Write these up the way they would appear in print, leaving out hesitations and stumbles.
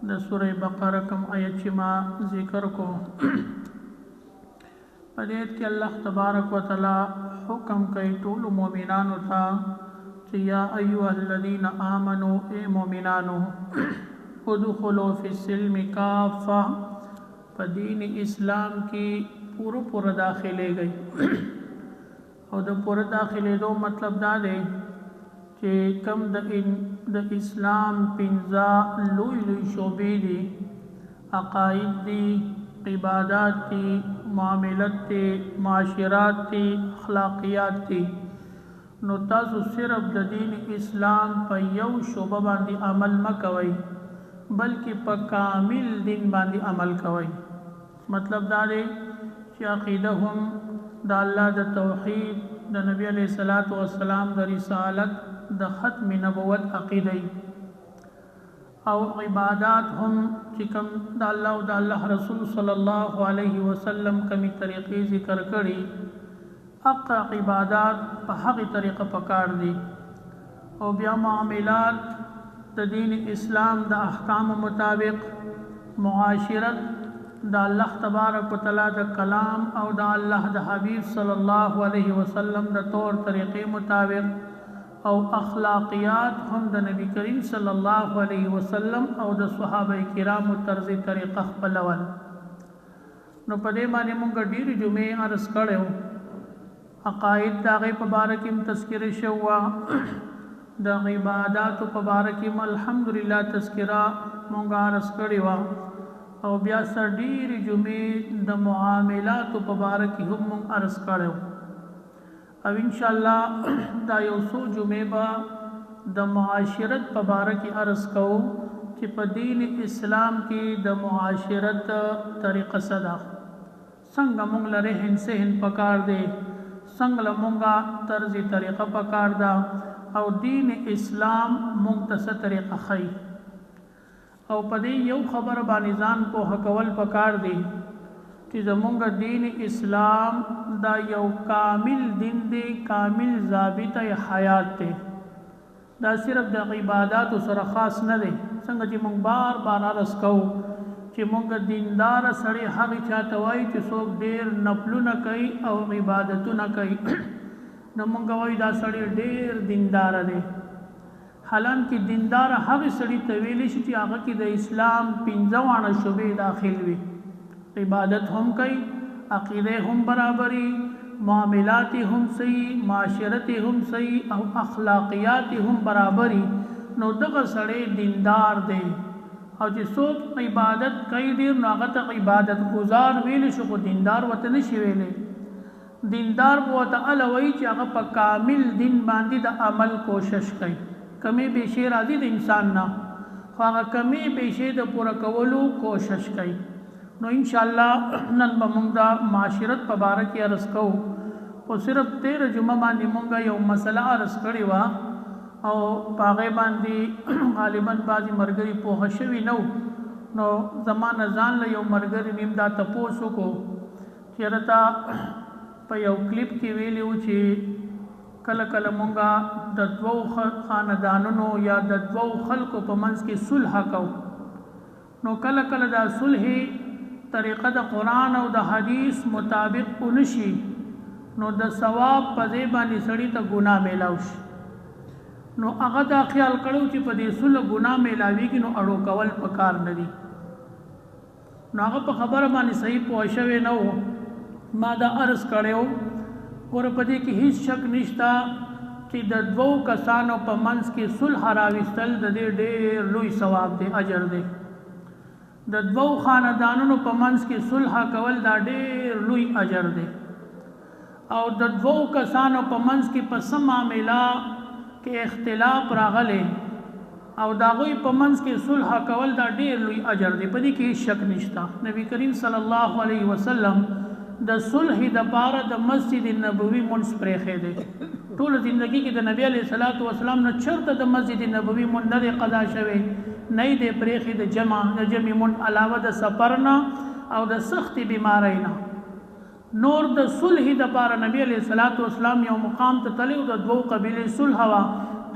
د سوره بقره کوم آیت چې ما ذکر کو په دې کې الله تبارک وتعالى حکم کوي ټول مؤمنانو ته چې یا ایها الذین آمنوا ای مؤمنانو ادخلوا فی السلم کافه په دین اسلام کې پورا داخله گئی او د پورا داخله دو مطلب دا دی چې کم د اسلام پنځه لوی شعبې دي عقاید دي عبادات دي معاملات دي معاشرات دي اخلاقیات دي نو تاسو صرف د دین اسلام په یو شعبه باندې عمل مکوئ بلکې په کامل دین باندې عمل کوئ مطلب دا دی چې عقیده هم د الله د توحید د نبی علیہ الصلوۃ والسلام د رسالت د ختم نبوت عقیده او عبادات هم چې کوم د الله او د الله رسول صلی الله علیه وسلم کومي طریقې ذکر کړي حق عبادات په هغه طریقه پکار دي او بیا معاملات د دین اسلام د احکام مطابق معاشرت د الله تبارک وتعالى د کلام او د الله د حبیب صلی الله علیه وسلم د طور طریقې مطابق او اخلاقیات هم د نبی کریم صلی الله علیه وسلم او د صحابه کرامو طرز طریقه خپلول نو په دې باندې موږ ډېر جمعې عرض کړو عقاید د هغې په باره کې هم تذکره شوه د عباداتو په باره کې هم الحمدلله تذکره موږ عرض کړې وه او بیا سر ډېرې جمعې د معاملاتو په باره کې هم موږ عرض کړو او انشاءالله دا یو څو جمعې به د معاشرت په باره کې عرض کوو چې په دین اسلام کې د معاشرت طریقه څه ده څنګه موږ له رهن سهن پکار دی څنګه له موږ طرز طریقه پکار ده او دین اسلام موږ ته څه طریقه ښیي او په دې یو خبره باندې ځان پوهه کول پکار دی چې زمونږ دین اسلام دا یو کامل دین دی کامل ضابطه حیات دی دا صرف د عبادات سره خاص نه دی څنګه چې موږ بار بار عرض کوو چې موږ دیندار سړی هغه چاته وایي چې څوک ډېر نفلونه کوي او عبادتونه کوي نو موږ وایو دا سړی ډېر دیندار دی حالانکه دیندار هغه سړی ته ویلی شي چې هغه کې د اسلام پنځه واړه شعبې داخل وي عبادت هم کوي عقیده هم برابري معاملات هم صحیح معاشرت هم صحیح او اخلاقیات هم برابري نو دغه سړی دیندار دی او چې څوک عبادت کوي ډېر نو هغه ته عبادت گزار ویلی شو خو دیندار ورته نشي ویلی دیندار به ورته هله وایي چې هغه په کامل دین باندې د عمل کوشش کوي کمی بیشی راضی د انسان نه خو هغه کمی بیشی د پوره کولو کوشش کوي نو انشاءالله نن به موږ د معاشرت په باره کې عرض کوو خو صرف 13 جمعه باندې موږ یو مسله عرض کړې وه او په هغې باندې غالبا بعضې ملګري پوهه شوي نه نو زما نه ځان له یو ملګري مې دا تپوس وکړو چې راته په یو کلیپ کې ویلي و چې کله کله مونږه د دوو خاندانونو یا د دوو خلکو په منځ کې صلح کوو نو کله کله دا صلح طریقه د قرآن او د حدیث مطابق ونشي نو د ثواب په ځای باندې سړي ته ګناه میلاو شي نو هغه دا خیال کړو چې په دې صلح ګناه میلاویږي نو اړو کول پکار نه دي نو هغه په خبره باندې صحیح پوه شوی نه و ما دا عرض کړی اور په دې کې هیڅ شک نشته چې د دوو کسانو په منځ کې صلح راوستل د دې ډېر لوی ثواب دی اجر دی د دوو خاندانونو په منځ کې صلح کول دا ډېر لوی اجر دی او د دوو کسانو په منځ کې په څه معامله کې اختلاف راغلی او د هغوی په منځ کې صلح کول دا ډېر لوی اجر دی په دې کې هیڅ شک نشته نبی کریم صلی الله علیه وسلم د صلح د پاره د مسجد نبوي منځ پرېښی دی ټول زندگی کې د نبی علیه الصلاۃ والسلام نه چرته د مسجد نبوي منځ نه دی قضا شوی نه دی پرېښی د جمع منځ علاوه د سفر نه او د سختې بیمارۍ نه نور د صلح د پاره نبی علیه الصلاۃ والسلام یو مقام ته تللی د دوو قبیلې صلح وه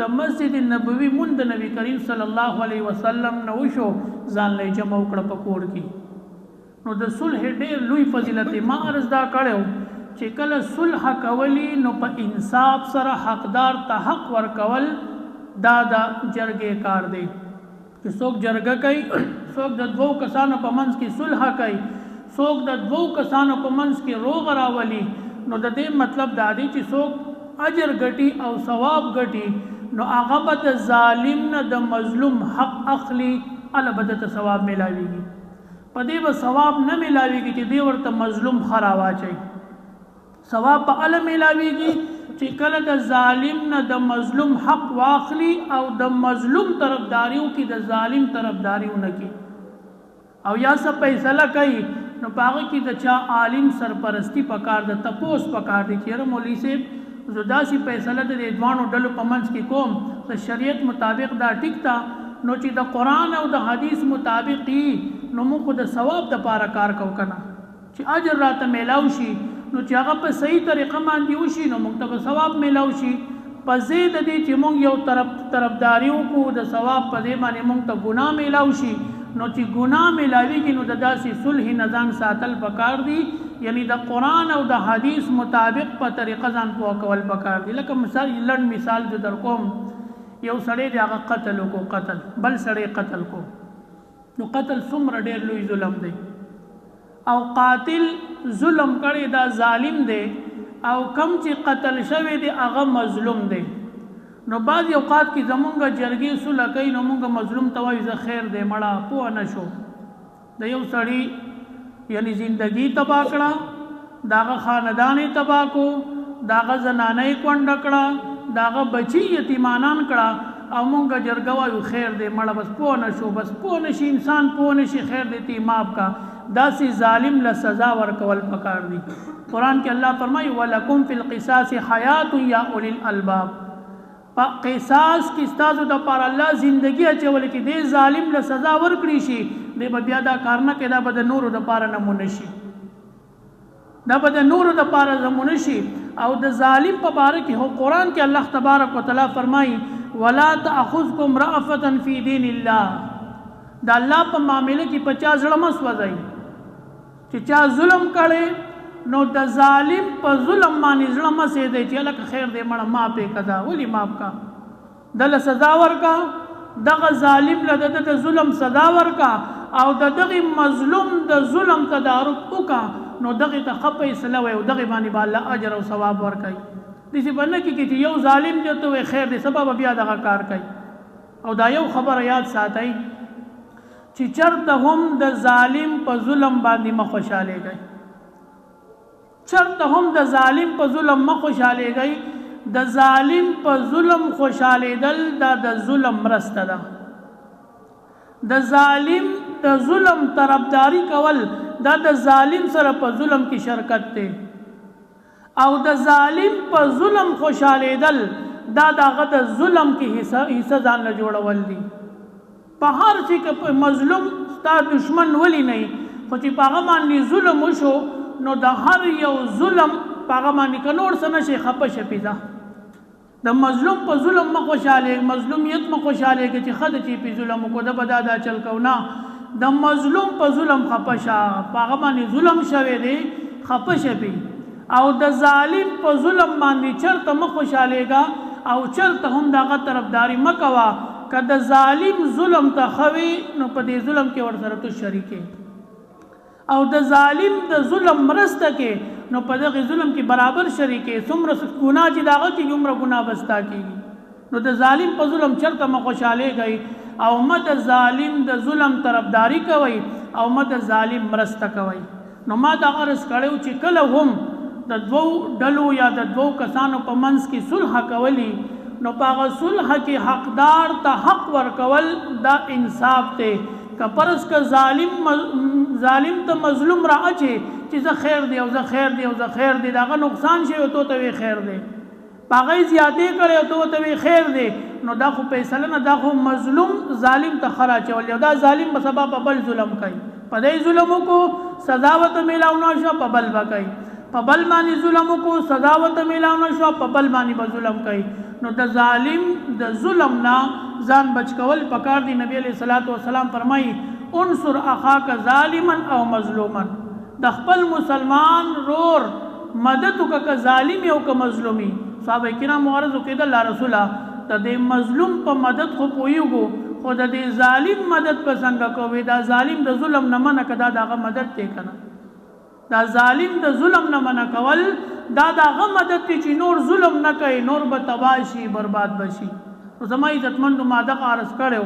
د مسجد نبوي مون د نبی کریم صلی الله علیه وسلم نو شو ځان له جمع وکړه په کور کې. نو د صلح ډېر لوی فضیلت ما عرض دا کړو چې کله صلح کولی نو په انصاف سره حقدار ته حق ورکول دا د جرګې کار دی. چې څوک جرګه کوي، څوک د دوو کسانو په منځ کې صلح کوي، څوک د دوو کسانو په منځ کې روغ راولي، نو د دې مطلب دا دی چې څوک اجر ګټي او ثواب ګټي نو هغه به د ظالم نه د مظلوم حق اخلي، هله به ته ثواب میلاویږي. په دې به ثواب نه میلاویږي چې دی ورته مظلوم خرا واچي. ثواب به هله میلاویږي چې کله د ظالم نه د مظلوم حق واخلي او د مظلوم طرفداریو کې د ظالم طرفداریو نه کوي او یا څه فیصله کوي نو په هغه کې د چا عالم سرپرستی پکار د تپوس پکار دی چې مولوي صاحب زه داسې فیصله د دې ډلو په منځ کې کوم د شریعت مطابق دا ټیک تا نو چې د قرآن او د حدیث مطابق نو موږ خو د ثواب دپاره کار کوو که نه چې اجر راته میلاو شي نو چې هغه په صحیح طریقه باندې وشي نو موږ ته به ثواب میلاو شي. په ځای د دې چې موږ یو طرفداري وکړو د ثواب په ځای باندې موږ ته ګناه میلاو شي نو چې ګناه میلاویږي نو د داسې صلح نه ځان ساتل پکار دي، یعنی د قرآن او د حدیث مطابق په طریقه ځان پوه کول پکار دي. لکه مثال لنډ مثال جو در کوم، یو سړی دی هغه قتل وکړو، قتل بل سړی قتل کو نو قتل څومره ډېر لوی ظلم دی او قاتل ظلم کړی دا ظالم دی او کم چې قتل شوی دی هغه مظلوم دی. نو بعض اوقات کې زمونږ جرګې صلح کوي نو مونږ مظلوم ته وایو زه خیر دی مړه پوه نه شو. د یو سړي یعنی زندگی تباه کړه، د هغه خاندان یې تباه کو، د هغه زنانه یې کونډه کړه، د هغه بچي یتیمانان کړه او مونږ جرګه وایو خیر دی مړه بس پوه نه شو، بس پوه نشي انسان پوه نشي خیر دی تی ماف کا. داسې ظالم له سزا ورکول پکار دي. قرآن کې الله فرمایي ولکم فی القصاص حیات یا اولی الالباب، په قصاص کې ستاسو دپاره الله زندگی اچولی چې دې ظالم له سزا ورکړي شي دی به بیا دا کار نه کوي، دا به د نورو دپاره نمونه شي، دا به د نورو دپاره نمونه شي. او د ظالم په باره کې هو قرآن کې الله تبارک وتعالی فرمایي ولا تأخذکم رأفة فی دین الله، د الله په معامله کې په چا زړه مه سوځئ چې چا ظلم کړی نو د ظالم په ظلم باندې زړه مه سېږدئ چې هلکه خیر دی مړه معاف یې که دا ولې معاف کا، دله سزا ورکا، دغه ظالم له د ظلم سزا ورکا او د دغې مظلوم د ظلم تدارک وکړه نو دغې ته ښه فیصله وایي او دغې باندې به الله اجر او ثواب ورکوي. داسې به نه کېږي چې یو ظالم دی ته وایي خیر دی سبا به بیا دغه کار کوي. او دا یو خبره یاد ساتئ چې چرته هم د ظالم په ظلم باندې مه خوشحالېږئ، چرته هم د ظالم په ظلم مه خوشحالېږئ. د ظالم په ظلم خوشحالېدل دا د ظلم مرسته ده، د ظالم د ظلم طرفداري کول دا د ظالم سره په ظلم کې شرکت دی او د ظالم په ظلم خوشحالېدل دا د هغه د ظلم کې حصه ځان له جوړول دي. په هر شي کې مظلوم ستا دشمن ولی نه خو چې په هغه باندې ظلم وشو نو د هر یو ظلم په هغه باندې که نور څه نه شي خفه شه پېځه. د مظلوم په ظلم مه خوشحالېږه، مظلومیت مه خوشحالېږه چې ښه ده چې پې ظلم وکړو ده به دا چل کو نه، د مظلوم په ظلم خفه شه، په هغه باندې ظلم شوی دی خفه شه پې. او د ظالم په ظلم باندې چرته مه خوشحالېږه او چرته هم د هغه طرفداري مه کوه. که د ظالم ظلم ته ښه وي نو په دې ظلم کې ورسره تو شریکې او د ظالم د ظلم مرسته کې نو په دغه ظلم کې برابر شریکې. څومره ګناه چې د هغه کېږي هومره ګناه به ستا کېږي. نو د ظالم په ظلم چرته مه خوشحالېږئ او مه د ظالم د ظلم طرفداري کوئ او مه د ظالم مرسته کوئ. نو ما دا عرض کړی چې کله هم د دوو ډلو یا د دوو کسانو په منځ کې صلح کولی نو په هغه صلح کې حقدار ته حق ورکول دا انصاف دی. که پرس که ظالم ته مظلوم را اچي چې زه خیر دی او زه خیر دی او زه خیر دی، د هغه نقصان شي او تو ته وی خیر دی، په هغه یې زیاتې کړی او تو ته وی خیر دی، نو دا خو فیصله نه، دا خو مظلوم ظالم ته ښه راچول او دا ظالم به سبا په بل ظلم کوي. په دې ظلم وکړو سزا ورته میلاو نه شوه په بل به کوي، په بل باندې ظلم وکړو سزا ورته میلاو نه شوه په بل باندې به ظلم کوي. نو د ظالم د ظلم نه ځان بچ کول پکار دی. نبی علیہ الصلوۃ والسلام فرمایي انصر اخاک ظالما او مظلوما، د خپل مسلمان رور مدد وکړه ظالم او که مظلومي. صحابه کرام عرض وکړه الله رسوله د دې مظلوم په مدد خو پویږو، خو د دې ظالم مدد په څنګه کوي؟ دا ظالم د ظلم نه منع کړه، داغه مدد ته کنه. دا ظالم د ظلم نه منع کول دا داغه مدد ته چې نور ظلم نه کوي، نور به تباه شي برباد بشي. نو زما عزتمندو ما دغه عرض کړو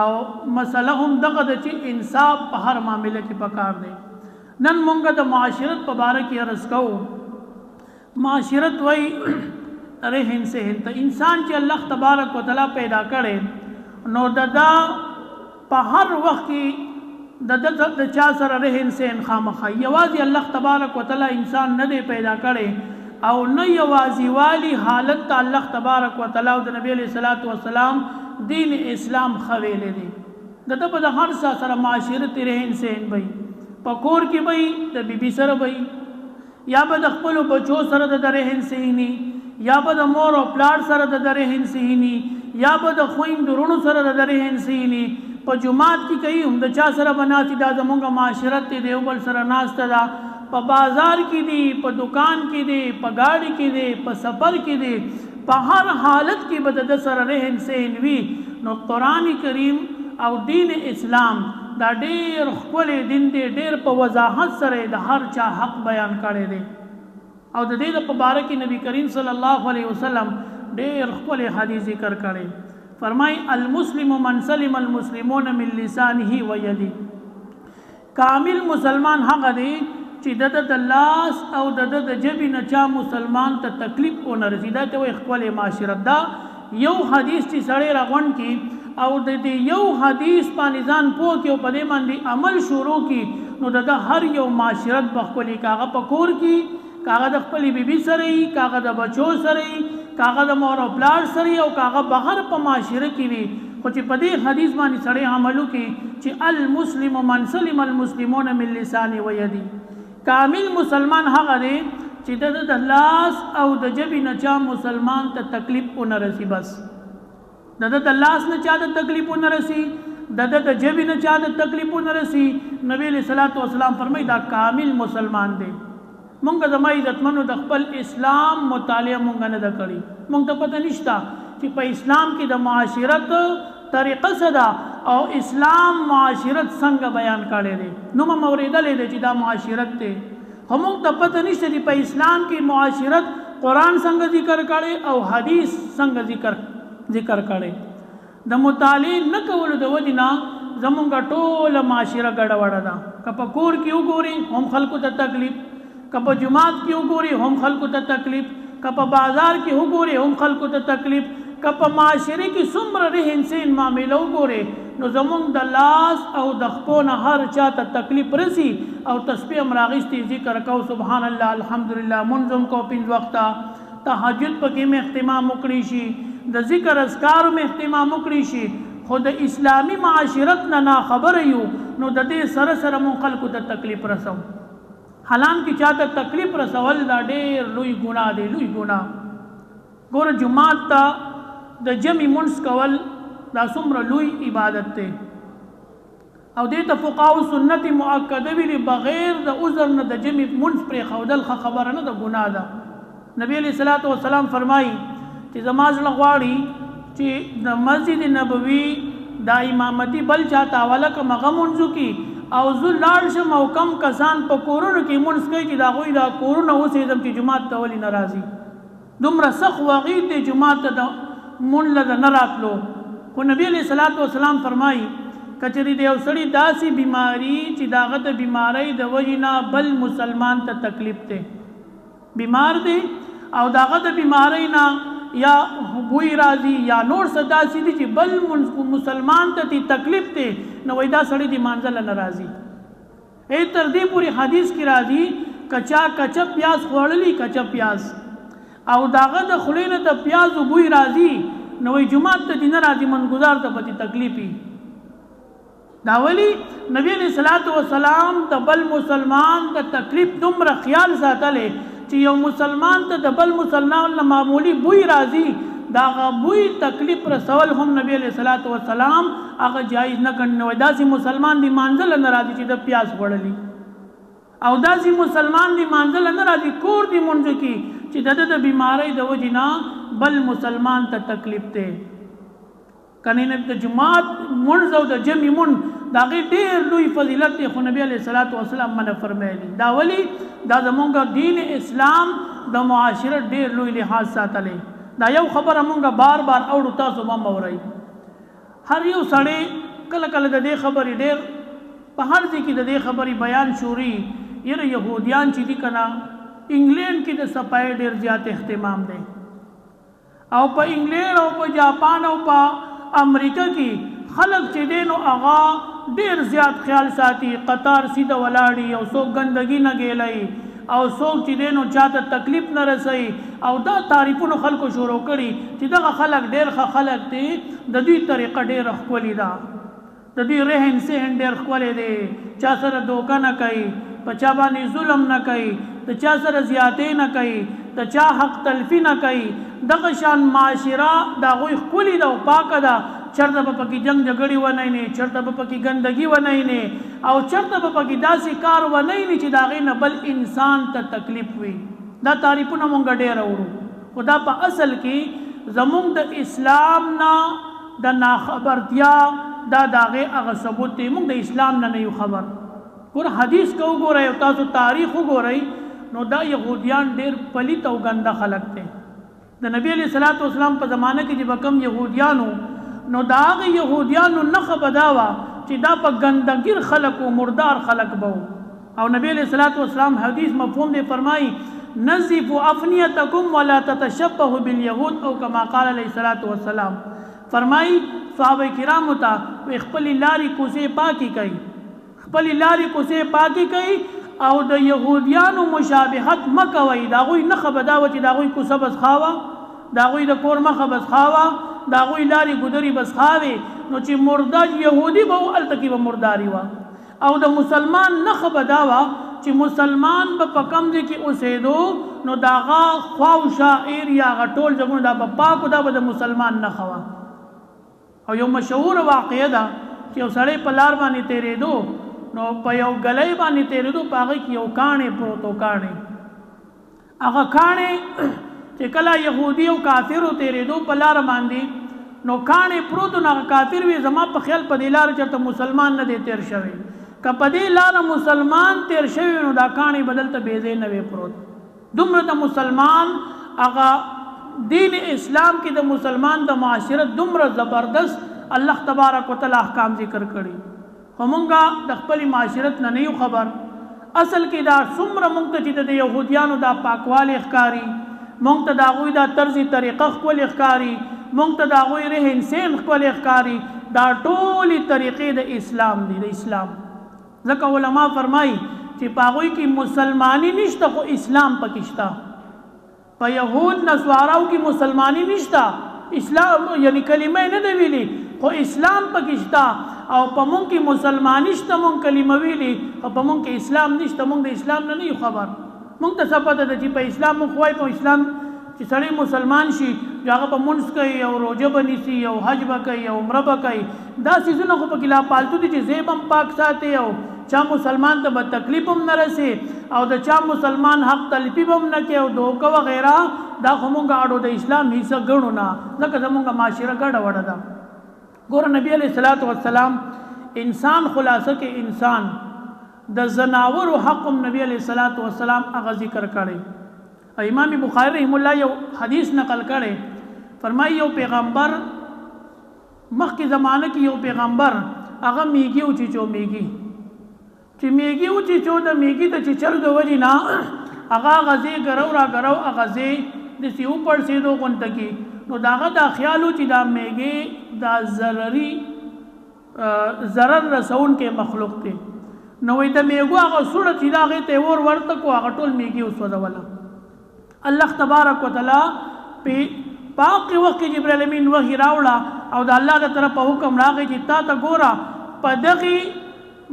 او مسله هم دغه د چې انصاف په هر معاملې کې پکار دی. نن مونږ د معاشرت په باره کې عرض کوو. معاشرت وای رهن سهن ته انسان چې الله تبارک وتعالى پیدا کړي نو ددا په هر وخت کې د چا سره رهن سهن خامخا. یوازې الله تبارک وتعالى انسان نه دی پیدا کړي او نه یوازې والی حالت ته الله تبارک وتعالى او د نبی علیہ الصلوۃ والسلام دین اسلام خویلې دي. دته په هر سره معاشرت رهن سهن وي، په کور کې وي د بیبي سره وي، یا به د خپل بچو سره د رهن سهني، یا به د مور او پلار سره د رهن سهني، یا به د خويندرونو سره د رهن سهني. په جماعت کې کوي هم د چا سره بناسي، دا زمونږ معاشرت دی، دیو بل سره ناسته ده. په بازار کې دی، په دکان کې دی، په گاڑی کې دی، په سفر کې دی، په هر حالت کې به د سره رهن سهن وي. نو قرآن کریم او دین اسلام دا ډېر ښکلی دین دی، ډېر په وضاحت سره د هر چا حق بیان کړی دی. او د دې په باره کې نبی کریم صلی الله علیه وسلم ډېر ښکلی حدیث ذکر کړی. فرمای المسلم من سلم المسلمون من لسانه و یده. کامل مسلمان هغه دی چې د لاس او د جبې نه چا مسلمان ته تکلیف ونه رسي. دا ته وایي ښکلی معاشرت. دا یو حدیث چې سړی راغونډ کړي او د دې یو حدیث باندې ځان پوه کړي او په دې باندې عمل شروع کړي نو د هر یو معاشرت به ښکلی. کاغه په کور کې، کاغه د خپلې بیبي سره وي، کاغه د بچو سره وي، کاغه د مور او پلار سره او کاغه بهر په معاشره کې وي. خو چې په دې حدیث باندې سړی عمل وکړي چې المسلم من سلم المسلمون من لسانه و یده. کامل مسلمان هغه دی چې د لاس او د جبې نه چا مسلمان ته تکلیف ونه رسي. بس د لاس نه چا ته تکلیف ونه رسي، د جبې نه چا ته تکلیف ونه رسي. نبی علیہ الصلوۃ والسلام فرمایي دا کامل مسلمان دی. مونږ زما عزتمنو د خپل اسلام مطالعه مونږ نه ده کړې. مونږ ته پته نشته چې په اسلام کې د معاشرت طریقه څه ده او اسلام معاشرت څنګه بیان کړی دی. نو مې اورېدلی دی چې دا معاشرت دی، خو مونږ ته پته نشته چې په اسلام کې معاشرت قرآن څنګه ذکر کړی او حدیث څنګه ذکر کړی. د مطالعې نه کولو د وجې نه زمونږ ټوله معاشره ګډوډه ده. که په کور کې وګورې هم خلکو ته تکلیف، که په جماعت کې وګوري هم خلکو ته تکلیف، که په بازار کې وګوري هم خلکو ته تکلیف، که په معاشره کې څومره رهن سهن معامله وګوري نو زمونږ د لاس او د خپو نه هر چا ته تکلیف رسي. او تسبیح هم راغیستې ذکر کو سبحان الله الحمدلله، منظم کو 5 وخته، تهجد پکې مې اهتمام وکړي شي، د ذکر اذکار مې اهتمام وکړي شي. خو د اسلامي معاشرت نه خبره یو نو د دې سره سره مونږ خلکو ته تکلیف رسو. حالانکه چاته تکلیف رسول دا ډېر لوی ګناه دی، لوی ګناه. ګوره جماعت ته د جمع منځ کول دا څومره لوی عبادت دی او دې ته فقهاء سنت مؤکده ویلي بغیر د عذر نه د جمع منځ پرېښودل ښه خبره نه ده، ګناه ده. نبی علیہ الصلوۃ والسلام فرمایي چې زما زړه غواړي چې د مسجد نبوي دا امامتي بل چاته حواله کړم هغه مونځ وکړي او زه لاړ شم او کم کسان په کورونو کې مونځ کوي چې د هغوی دا کورونه اوسېږم چې جومات ته ولې نه راځي. دومره سخت وغید دی جومات ته د مونځ له نه راتلو. خو نبی علیہ الصلوۃ والسلام فرمایي که چېرې د یو سړي داسې بیماري چې د هغه د بیمارۍ د وجې نه بل مسلمان ته تکلیف دی، بیمار دی او د هغه د بیمارۍ نه یا بوی راځي یا نور څه داسې دي چې بل مسلمان ته تکلیف دی نو وایي دا سړی د مانځله نه راځي. تر دې پورې حدیث کې راځي کچا کچه پیاز خوړلی، کچه پیاز او د هغه د خولې نه د پیازو بوی راځي نو وایي جومات ته دې نه راځي، منګزار ته پهې تکلیف وي. دا ولی نبی علیہ الصلوۃ والسلام د بل مسلمان د تکلیف دومره خیال ساتلی چې یو مسلمان ته د بل مسلمان له معمولی بوی راځي دا غبوی تکلیف رسول هم نبی علیہ الصلوۃ والسلام هغه جایز نه کړنه. داسې مسلمان دی مانځل نه راځي چې د پیاس وړلی، او داسې مسلمان دی مانځل نه راځي کور دی مونږ کی چې د بیماری د وجې نه بل مسلمان ته تکلیف دی. کنه نه د جماعت مونږ او د جمع مونږ دا غي ډېر لوی فضیلت دی، خو نبی علیہ الصلوۃ والسلام منع فرمایلی. دا ولی دا زمونږ دین اسلام د معاشرت ډېر لوی لحاظ ساتلی. دا یو خبره مونږ بار بار اورو، تاسو هم اورئ. هر یو سړی کله کله د دې خبرې ډېر په هر ځای کې د دې خبرې بیان شوري، یره یهودیان چې دي کنه انګلینډ کې د صفای ډېر زیات اهتمام دی، او په انګلینډ او په جاپان او په امریکا کې خلک چې دی نو هغه ډېر زیات خیال ساتي، قطار سیده ولاړي، او څوک ګندګي نه ګیلئ، او څوک چې دی نو چاته تکلیف نه رسوي. او دا تعریفونو خلکو شروع کړي چې دغه خلک ډېر ښه خلک دي، د دوی طریقه ډېره ښکلې ده، د دوی رهن سهن ډېر ښکلی دی، چا سره دوکه نه کوي، په چا باندې ظلم نه کوي، د چا سره زیاتې نه کوي، د چا حق تلفي نه کوي. دغه شان معاشره د هغوی ښکلې ده او پاکه ده. چرته به پکې جنګ جګړې ونی نه، چرته به پکې ګندګي ونی نه، او چرته به پکې داسې کار ونی نه چې د هغې نه بل انسان ته تکلیف وي. دا تعریفونه مونږ ډېر اورو، خو دا په اصل کې زمونږ د اسلام نه د ناخبرتیا دا د هغې هغه ثبوت دی. مونږ د اسلام نه یو خبر. ګوره حدیث که وګورئ او تاسو تاریخ وګورئ نو دا یهودیان ډېر پلیت او ګنده خلک دی. د نبی علیہ الصلوۃ والسلام په زمانه کې چې به کوم یهودیانو نو دا هغه یهودیانو نښه به دا وه چې دا په ګندګیر خلک و، مردار خلک به و. او نبی علیہ الصلوۃ والسلام حدیث مفهوم دی فرمایي نظفوا افنیتکم ولا تتشبهوا بالیهود، او کما قال علیہ الصلوۃ والسلام. فرمایي صحابه کرامو ته خپلې لارې کوڅې پاکې کوي، خپلې لارې کوڅې پاکې کوي، او د یهودیانو مشابهت مه کوئ. د هغوی نښه به دا وه چې د هغوی کوڅه به څښاوه، د هغوی د کور مخه به څښاوه، د هغوی لارې ګودرې به څښاوې، نو چې مردار یهودي به و هلته کې به مرداري وه. او د مسلمان نښه به دا وه چې مسلمان به په کوم ځای کې اوسېدو نو د هغه خواوشا ایریا هغه ټول ځایونه دا به پاک و، دا به د مسلمان نښه وه. او یو مشهوره واقعه ده چې یو سړی په لار باندې تېرېدو نو په یو ګلی باندې تېرېدو، په هغې کې یو کاڼی پروت و. کاڼی هغه کاڼی چې کله یهودي او کافرو تېرېدو په لاره باندې نو کاڼی پروت و، نو هغه کافر وي زما په خیال په دې لاره چېرته مسلمان نه دی تېر شوی. که په دې لاره مسلمان تېر شوی نو دا کاڼی به دلته بې ځای نه وی پروت. دومره د مسلمان هغه دین اسلام کې د مسلمان د معاشرت دومره زبردست الله تبارک وتعالی احکام ذکر کړي. خو مونږه د خپلې معاشرت نه یو خبر. اصل کې دا څومره مونږ ته چې د یهودیانو دا پاکوالی ښکاري، مونږ ته د هغوی دا طرز طریقه ښکلې ښکاري، مونږ ته د هغوی رهن سهن ښکلې ښکاري، دا ټولې طریقې د اسلام دي، د اسلام. ځکه علما فرمایي چې په هغوی کې مسلمانی نشته خو اسلام پکې شته. په یهود نصواراو کې مسلمانی نشته، اسلام یعنی کلمه نه دی ویلي خو اسلام پکې شته. او په مونږ کې مسلمانی شته، مونږ کلمه ویلي، او په مونږ کې اسلام نشته. مونږ د اسلام نه یو خبر. مونږ ته څه پته ده چې په اسلام مونږ وایو په اسلام چې سړی مسلمان شي هغه به مونځ کوي او روژه به نیسي او حج به کوي او عمره به کوي. دا څیزونه خو پکې لا پالتو دي چې ذهن هم پاک ساتي او چا مسلمان ته به تکلیف هم نه رسي او د چا مسلمان حق تلفي به هم نه کوي او دوکه وغیره. دا خو مونږ اړو د اسلام حصه ګڼو نه، ځکه زمونږ معاشره ګډه وډه ده. ګوره نبی علیہ الصلوۃ والسلام انسان خلاصه کې انسان د زناورو حق نبی علیہ الصلوۃ والسلام هغه ذکر کړي. امام بخاری رحم الله یو حدیث نقل کړي، فرمایي یو پیغمبر مخکې زمانه کې یو پیغمبر هغه میږي او چیچو میږي چې میږي او چیچو د میږي د چیچلو د وجې نه هغه غزې ګرو را ګرو غزې د سیو پر سیدو غونته کې نو داغه دا خیالو چې دا میږي دا ضرر رسون کې مخلوق دی. نو د میږو هغه سوړه چې دا هغې ته ور ورته کو هغه ټول میږي وسوځوله. الله تبارک وتعالی په پاک وخت کې جبرائیل امین وحی راوړه او د الله د طرفه حکم راغی چې تا ته ګوره په دغې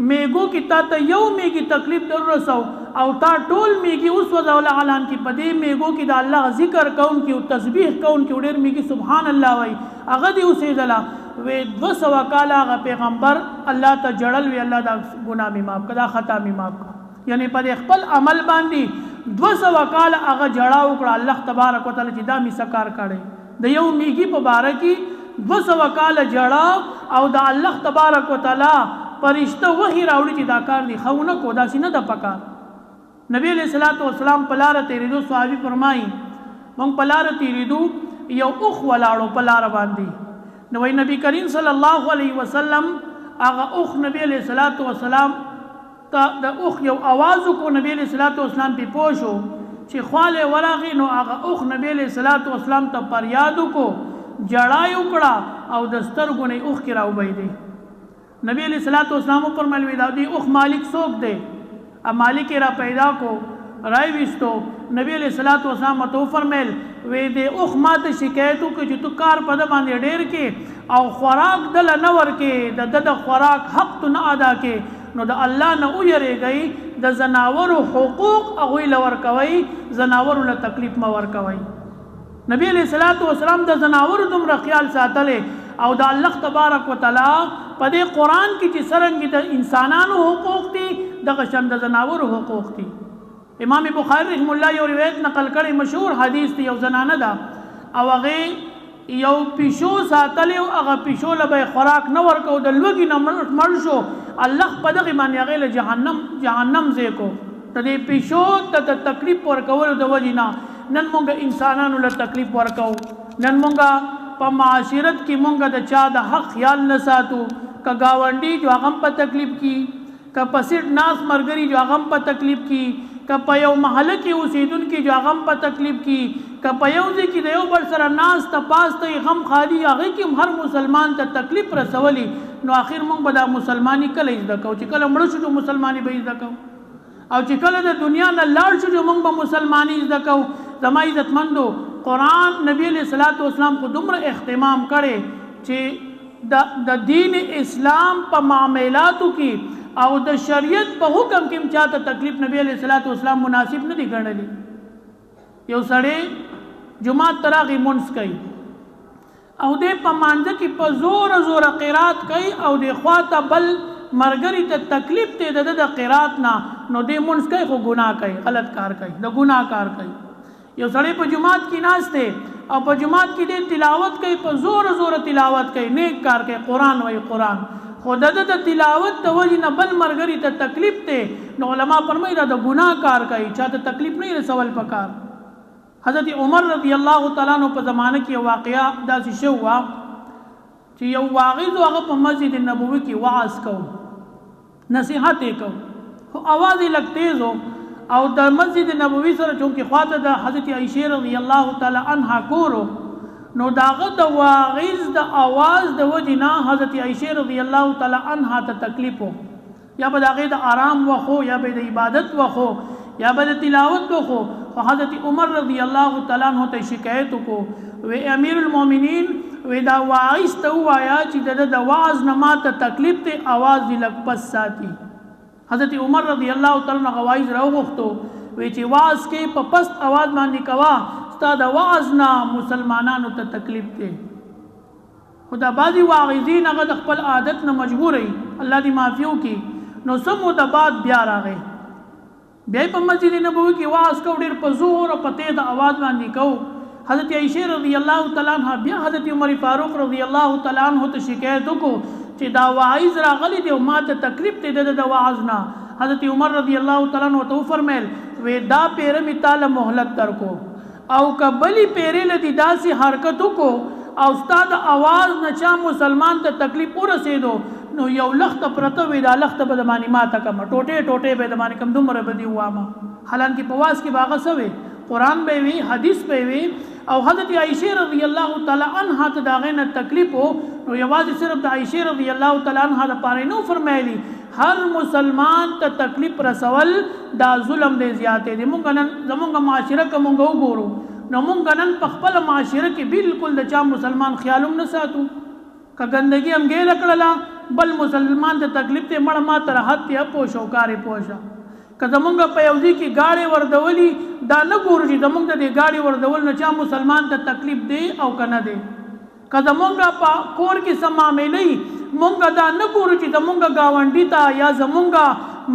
میږو کې تا ته یو میږي تکلیف در رسو او تا ټول میږي اوس وځول اعلان کې پدې میګو کې د الله ذکر کون کې او تسبیح کون کې ډېر میږي سبحان الله وای هغه دی اوسېدله وې 200 کاله هغه پیغمبر الله ته جړل وی الله دا ګناه می معاف کړه خطا می معاف کړه یعنی په خپل عمل باندې 200 کاله هغه جړا وکړه الله تبارک وتعالى چې دا می سکار کړي د یو میږي په باره کې 200 کاله جړا او د الله تبارک وتعالى فرشتہ وحی راوړي چې دا کار دی خونه کو دا سینه د پکار نبی علیہ الصلوۃ والسلام پلار تیریدو صحابي فرمایي مونږ پلار تیریدو یو اوخ ولاړو پلار باندې نو نبی کریم صلی الله علیه وسلم هغه اوخ نبی علیہ الصلوۃ والسلام ته د اوخ یو आवाज کو نبی علیہ الصلوۃ والسلام په پوښو چې خاله وراغي نو هغه اوخ نبی علیہ الصلوۃ والسلام ته پریاد کو جړای وکړه او د سترګو نه اوخ کی راوبې دی نبی علیہ الصلوۃ والسلام فرمایلی دا دی اوخ مالک څوک دی ا مالک را پیدا کو راي وستو نبی علیہ الصلوۃ والسلام تو فرمایل وې دې اوخ ماته شکایت کو چې تو کار په د باندې ډېر کې او خوراک دل نه ور کې د خوراک حق تو نه ادا کې نو د الله نه ویریږي د زناور حقوق هغه لور کوي زناور له تکلیف ما ور کوي نبی علیہ الصلوۃ والسلام د زناور دومره خیال ساتله او د الله تبارک وتعالى په دې قران کې چې سرنګ د انسانانو حقوق دي دغه شان د زناور حقوق دي امام بخاری رحم الله یو روایت نقل کړي مشهور حدیث دی یو زنانه ده او هغه یو پیشو ساتلی او هغه پیشو له خوراک نه ورکو د لوګي نه مړ شو الله په دغه باندې هغه له جهنم زیکو ته دې پیشو ته تکلیف ورکول د وجینا نن مونږ انسانانو له تکلیف ورکو نن مونږ په معاشرت کې مونږ د چا د حق خیال نه ساتو ک گاونډي جو هغه په تکلیف کی ک پسټ ناس مرګري جو هغه په تکلیف کی ک په یو محله کې اوسیدونکو جو هغه په تکلیف کی ک په یو ځکه د یو بل سره ناس ته پاس ته غم خالي هغه کې هر مسلمان ته تکلیف رسولي نو اخر مونږ به د مسلمانی کله زده کو چې کله مړ شو مسلمانی به زده کو او چې کله د دنیا نه لاړ شو مونږ به مسلمانی زده کو زما عزتمندو قرآن نبی علیہ الصلوۃ والسلام کو دومره اهتمام کړي چې د دین اسلام په معاملاتو کې او د شریعت په حکم کې چاته تکلیف نبی علیہ الصلوۃ والسلام مناسب نه دي ګڼلي یو سړی جمعه تراغي منځ کوي او د پمانځه کې په زور قرات کوي او د خواته بل مرګري ته تکلیف ته د قرات نه نو د منځ کوي خو ګناه کوي غلط کار کوي د ګناه کار کوي یو سړی په جمعات کې ناشته او په جمعات کې د تلاوت کوي په زور تلاوت کوي نیک کار کوي قران وای قران خود د تلاوت ته وجه نه بل مرګري ته تکلیف ته نو علما فرمایي دا د ګناه کار کوي چاته تکلیف نه رسول پکار حضرت عمر رضی الله تعالی عنہ په زمانه کې واقعیا داسې شو چې یو واعظ هغه په مسجد نبوي کې وعظ کو نصيحت کو خو आवाज یې لګ تیز او د مسجد نبوي سره چونکه خواته د حضرت عائشہ رضی الله تعالی عنها کورو نو داغه د واعظ د आवाज د وجنا حضرت عائشہ رضی الله تعالی عنها ته تکلیف یا به داغه د آرام وخو یا به د عبادت وخو یا به د تلاوت وخو خو حضرت عمر رضی الله تعالی عنہ ته شکایت کو و امیر المؤمنین و دا واعظ ته وایا چې د واعظ نه ماته تکلیف ته आवाज دی لګ پس ساتي حضرت عمر رضی الله تعالی عنہ واعظ راوغختو وی چې واعظ کې په پست आवाज باندې کوا ستاد واعظ نه مسلمانانو ته تکلیف ته خدا بازي واعظین هغه د خپل عادت نه مجبورې الله دې معافیو کی نو سمو د بعد بیا راغې بیا په مسجد نبوي کې واعظ کو ډېر په زور او په تیز आवाज باندې کو حضرت عائشہ رضی الله تعالی عنها بیا حضرت عمر فاروق رضی الله تعالی عنہ ته شکایت وکړو چې دا واعظ راغلی دی او ماته تکلیف ته د واعظ نه حضرت عمر رضی الله تعالی عنہ ته فرمایل وې دا پیر می تعالی مهلت ترکو او کبلی پیرې لدی داسې حرکت کو او استاد आवाज نه چا مسلمان ته تکلیف ورسېدو نو یو لخت پرته وې دا لخت به د باندې ماته کم ټوټه به د باندې کم دومره بدی وامه حالانکه په واس کې باغه سوي قرآن به وی حدیث به وی او حضرت عائشہ رضی الله تعالی عنها ته داغه نه تکلیف نو یوازې صرف د عائشہ رضی الله تعالی عنها د پاره نو فرمایلی هر مسلمان ته تکلیف رسول دا ظلم دی زیاته دی مونږ نن زمونږ معاشره کومه وګورو نو مونږ نن په خپل معاشره کې بالکل د چا مسلمان خیالوم نه ساتو ک ګندګي هم ګیل کړلا بل مسلمان ته تکلیف ته مړ ما تر حد ته پوښو کاری پوښا که زمونږ په یو ځای کې ګاډی وردولي دا نه ګورو چې زمونږ د دې ګاډي وردول نه چا مسلمان ته تکلیف دی او که نه دی. که زمونږ په کور کې څه معاملې مونږ دا نه ګورو چې زمونږ ګاونډي ته یا زمونږ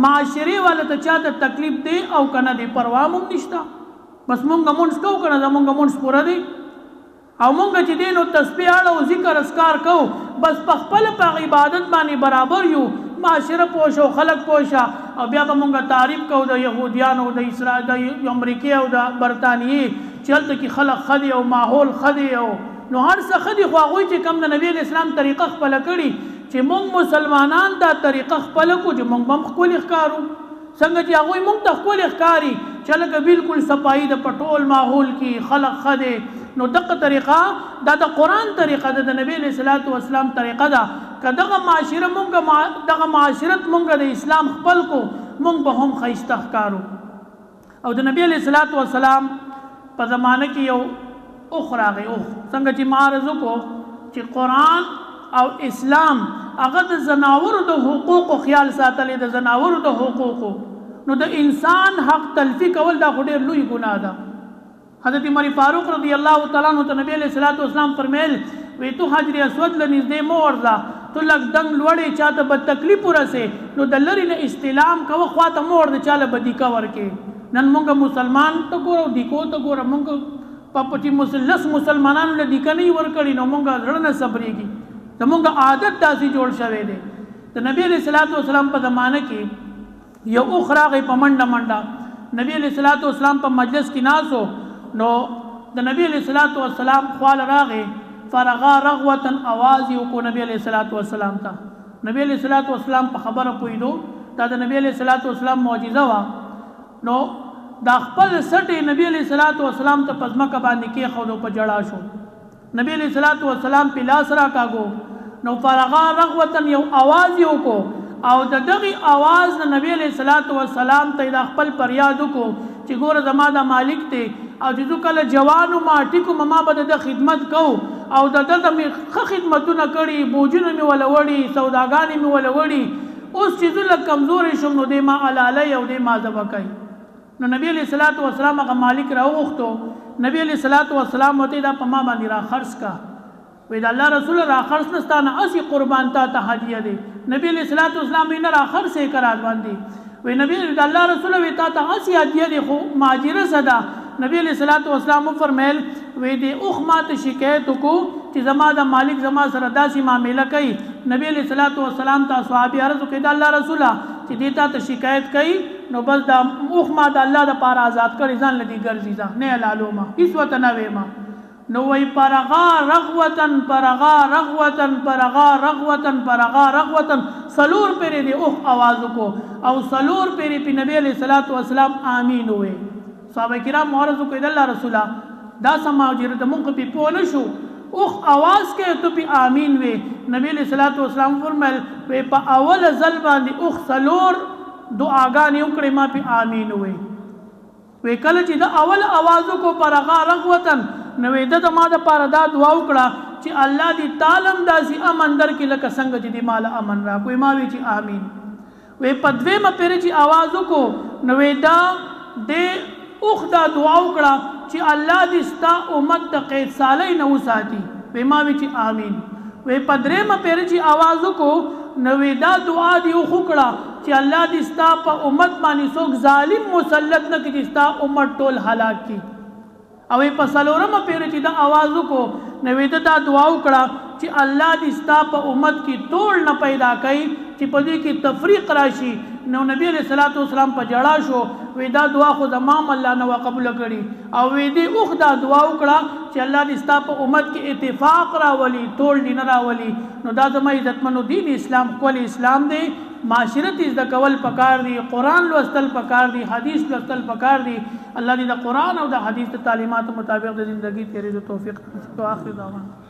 معاشرې والا ته چا ته تکلیف دی او که نه دی، پروا مونږ نشته. بس مونږ مونځ کوو که نه زمونږ مونځ پوره دی او مونږ چې دی نو تسبیح اړو اسکار اسکار کوو، بس په خپله په عبادت باندې برابر یو، معاشره پوښو خلق پوښه او بیا به مونږ تعریف کوو د یهودیانو د اسرائیل د امریکې او د برطانیې چې هلته کې خلق ښه دی او ماحول ښه دی او نو هر څه ښه دي، خو هغوی چې کوم د نبي علیه اسلام طریقه خپله کړي چې مونږ مسلمانان دا طریقه خپله کړو چې مونږ به هم ښکلي ښکارو څنګه چې هغوی مونږ ته ښکلي ښکاري چې هلکه بالکل صفایي ده په ټول ماحول کې خلق ښه دی. نو دغه طریقه دا د قرآن طریقه ده، د نبی علیه الصلاۃ والسلام طریقه ده. که دغه معاشره مونږ دغه معاشرت مونږ د اسلام خپل کو مونږ به هم ښایسته ښکارو. او د نبی علیه الصلاۃ والسلام په زمانه کې یو اوښ راغی، اوښ څنګه چې ما عرض وکړو چې قرآن او اسلام هغه د زناورو د حقوقو خیال ساتلی، د زناورو د حقوقو، نو د انسان حق تلفي کول دا خو ډېر لوی ګناه ده. حضرت عمر فاروق رضی الله تعالی عنہ ته نبی علیہ الصلوۃ والسلام فرمیل وی تو حجر اسود لنږدې مه ورځه، تو لږ دنګ لوړې چاته به تکلیف ورسې نو د لرې نه استلام کوه، خواته مه ورځه چاله به دیکه ورکې. نن مونږ مسلمان ته ګوره دیکو ته ګوره، مونږ په چې لس مسلمانانو له دیکه نه ورکړي نو مونږ زړه نه صبرېږي، زمونږ عادت داسې جوړ شوی دی. د نبی علیہ الصلوۃ والسلام په زمانه کې یو اوښ راغی په منډه منډه، نبی علیہ الصلوۃ والسلام په مجلس کې ناست نو د نبی علیہ الصلوۃ والسلام خواله راغی، فرغا رغوتا آواز یې وکړو نبی علیہ الصلوۃ والسلام ته. نبی علیہ الصلوۃ والسلام په خبره پوهېدو، دا د نبی علیہ الصلوۃ والسلام معجزه وه. نو دا خپل سټې نبی علیہ الصلوۃ والسلام ته په ځمکه باندې کېښود او په ژړا شو. نبی علیہ الصلوۃ والسلام پې لاس راکاږو نو فرغا رغوتا یو آواز یې وکړو او د دغې آواز نه نبی علیہ الصلوۃ والسلام ته دا خپل فریاد وکړو چې ګوره زما دا مالک دی او چې زه کله جوان وم ټیک وم ما به د ده خدمت کوو او د دلته مې ښه خدمتونه کړي، بوجونه مې وله وړي، سوداګانې مې وله وړي، اوس چې زه لږ کمزوری شم نو دی ما حلالی او دی ما ذبح کوي. نو نبی علیہ الصلوۃ والسلام هغه مالک راوغوښتو، نبی علیہ الصلوۃ والسلام ورته دا په ما باندې راخرڅ کا، وی د الله رسول راخرڅ نه ستا نه هسې قربان تا ته هدیه دی. نبی علیہ الصلوۃ والسلام وی نه راخرڅ یې که باندې، وی نبی د الله رسول وی تا ته هسې هدیه دی خو مهاجره څه ده. نبی علیہ الصلوۃ والسلام وفرمیل وی د اوښ ما ته شکایت وکړو چې زما د مالک زما سره داسې معامله کوي. نبی علیہ الصلوۃ والسلام ته صحابي عرض وکړي د الله رسوله چې دې تا ته شکایت کوي نو بس دا اوښ ما د الله دپاره آزاد کړی، ځان له دې ګرځي ځه نه حلالو ما هېڅ ورته نه ویمه. نو وی پرغا رغوتن پرغا رغوتن پرغا رغوتن پرغا رغوتن څلور پیرې د اوښ آواز وکړو او څلور پیرې پې نبی علیہ الصلوۃ والسلام آمین ووی. صحابه کرام عرض وکړي د الله رسوله دا څه معجزه ده، مونږ پې پوه نه شو، اوښ آواز کوي ته پې آمین وې. نبی علیہ الصلوۃ والسلام فرمیل وی په اوله ځل باندې اوښ څلور دعاګانې وکړې ما پې آمین ووی. وی کله چې د اول آواز وکړو پرغا رغوتن نو وی د ما دپاره دا دعا وکړه چې الله دې تالم داسې امن درکړي لکه څنګه چې دې ماله امن راکړو. ما وی چې آمین. وی په دویمه پیرې چې آواز وکړو نو وی دا دې اوښ دا دعا وکړه چې الله دې ستا امت د قید سالۍ نه وساتي. وی ما وی چې آمین. وی په درېیمه پیرې چې آواز وکړو نو وی دا دعا دې اوښ وکړه چې الله دې ستا په امت باندې څوک ظالم مسلط نه کړي چې ستا امت ټول هلاک کړي. او په څلورمه پیرې چې دا آواز وکړو نو وی دا دعا وکړه چې الله دې ستا په امت کې توړ نه پیدا کوي چې په دې کې تفریق راشي. نو نبی علیہ الصلوۃ والسلام په جړا شو، وی دا دعا خو زمام الله نه قبول کړي او وی دې اوښ دا دعا وکړه چې الله دې ستا په امت کې اتفاق راولي، توړ دې نه راولي. نو دا زما عزتمنو دین اسلام ښکلی اسلام دی. معاشرت زده کول پکار دی، قرآن لوستل پکار دی، حدیث لوستل پکار دی. الله دې د قرآن او د حدیث د تعلیماتو مطابق د زندگی تیرېدو توفیق. آخر دعوانا